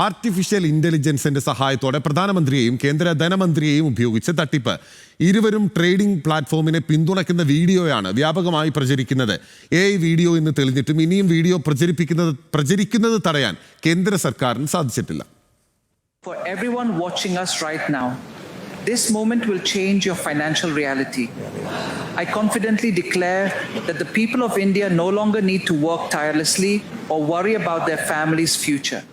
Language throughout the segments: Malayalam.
ആർട്ടിഫിഷ്യൽ ഇന്റലിജൻസിന്റെ സഹായത്തോടെ പ്രധാനമന്ത്രിയെയും കേന്ദ്ര ധനമന്ത്രിയെയും ഉപയോഗിച്ച് തട്ടിപ്പ്. ഇരുവരും ട്രേഡിംഗ് പ്ലാറ്റ്ഫോമിനെ പിന്തുണയ്ക്കുന്ന വീഡിയോയാണ് വ്യാപകമായി പ്രചരിക്കുന്നത്. AI വീഡിയോ എന്ന് തെളിഞ്ഞിട്ടും ഇനിയും വീഡിയോ പ്രചരിക്കുന്നത് തടയാൻ കേന്ദ്ര സർക്കാരിന് സാധിച്ചിട്ടില്ല. For everyone watching us right now, this moment will change your financial reality. I confidently declare that the people of India no longer need to work tirelessly or worry about their family's future.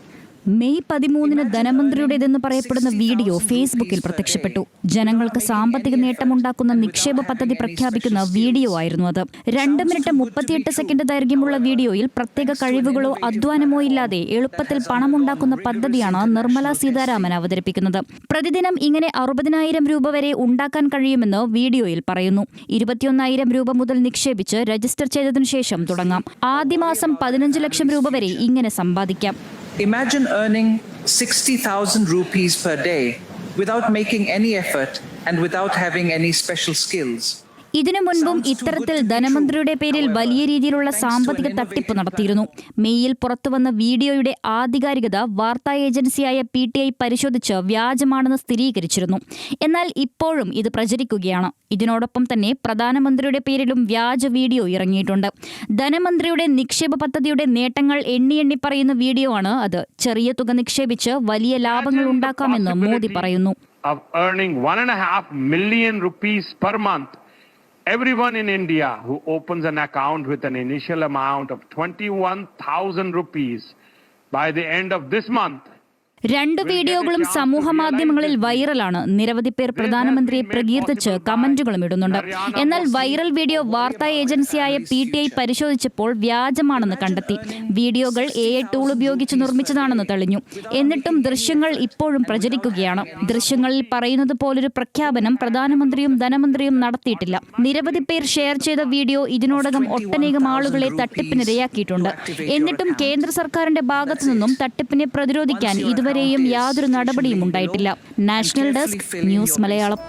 May 13 ധനമന്ത്രിയുടേതെന്ന് പറയപ്പെടുന്ന വീഡിയോ ഫേസ്ബുക്കിൽ പ്രത്യക്ഷപ്പെട്ടു. ജനങ്ങൾക്ക് സാമ്പത്തിക നേട്ടമുണ്ടാക്കുന്ന നിക്ഷേപ പദ്ധതി പ്രഖ്യാപിക്കുന്ന വീഡിയോ ആയിരുന്നു അത്. 2 മിനിറ്റ് 38 സെക്കൻഡ് ദൈർഘ്യമുള്ള വീഡിയോയിൽ പ്രത്യേക കഴിവുകളോ അധ്വാനമോ ഇല്ലാതെ എളുപ്പത്തിൽ പണമുണ്ടാക്കുന്ന പദ്ധതിയാണ് നിർമ്മല സീതാരാമൻ അവതരിപ്പിക്കുന്നത്. പ്രതിദിനം ഇങ്ങനെ 60,000 രൂപ വരെ ഉണ്ടാക്കാൻ കഴിയുമെന്ന് വീഡിയോയിൽ പറയുന്നു. 21,000 രൂപ മുതൽ നിക്ഷേപിച്ച് രജിസ്റ്റർ ചെയ്തതിനു ശേഷം തുടങ്ങാം. ആദ്യ മാസം 15 ലക്ഷം രൂപ വരെ ഇങ്ങനെ സമ്പാദിക്കാം. Imagine earning 60,000 rupees per day without making any effort and without having any special skills. ഇതിനു മുൻപും ഇത്തരത്തിൽ ധനമന്ത്രിയുടെ പേരിൽ വലിയ രീതിയിലുള്ള സാമ്പത്തിക തട്ടിപ്പ് നടത്തിയിരുന്നു. മെയ്യിൽ പുറത്തുവന്ന വീഡിയോയുടെ ആധികാരികത വാർത്താ ഏജൻസിയായ PTI പരിശോധിച്ച് വ്യാജമാണെന്ന് സ്ഥിരീകരിച്ചിരുന്നു. എന്നാൽ ഇപ്പോഴും ഇത് പ്രചരിക്കുകയാണ്. ഇതിനോടൊപ്പം തന്നെ പ്രധാനമന്ത്രിയുടെ പേരിലും വ്യാജ വീഡിയോ ഇറങ്ങിയിട്ടുണ്ട്. ധനമന്ത്രിയുടെ നിക്ഷേപ പദ്ധതിയുടെ നേട്ടങ്ങൾ എണ്ണി പറയുന്ന വീഡിയോ ആണ് അത്. ചെറിയ തുക നിക്ഷേപിച്ച് വലിയ ലാഭങ്ങൾ ഉണ്ടാക്കാമെന്ന് മോദി പറയുന്നു. Everyone in India who opens an account with an initial amount of 21,000 rupees by the end of this month. 2 വീഡിയോകളും സമൂഹ മാധ്യമങ്ങളിൽ വൈറലാണ്. നിരവധി പേർ പ്രധാനമന്ത്രിയെ പ്രകീർത്തിച്ച് കമന്റുകളും ഇടുന്നുണ്ട്. എന്നാൽ വൈറൽ വീഡിയോ വാർത്താ ഏജൻസിയായ PTI പരിശോധിച്ചപ്പോൾ വ്യാജമാണെന്ന് കണ്ടെത്തി. വീഡിയോകൾ AI ടൂൾ ഉപയോഗിച്ച് നിർമ്മിച്ചതാണെന്ന് തെളിഞ്ഞു. എന്നിട്ടും ദൃശ്യങ്ങൾ ഇപ്പോഴും പ്രചരിക്കുകയാണ്. ദൃശ്യങ്ങളിൽ പറയുന്നത് പോലൊരു പ്രഖ്യാപനം പ്രധാനമന്ത്രിയും ധനമന്ത്രിയും നടത്തിയിട്ടില്ല. നിരവധി പേർ ഷെയർ ചെയ്ത വീഡിയോ ഇതിനോടകം ഒട്ടനേകം ആളുകളെ തട്ടിപ്പിനിരയാക്കിയിട്ടുണ്ട്. എന്നിട്ടും കേന്ദ്ര സർക്കാരിന്റെ ഭാഗത്തു നിന്നും തട്ടിപ്പിനെ പ്രതിരോധിക്കാൻ ഇതുവരെയും യാതൊരു നടപടിയും ഉണ്ടായിട്ടില്ല. National desk, news Malayalam.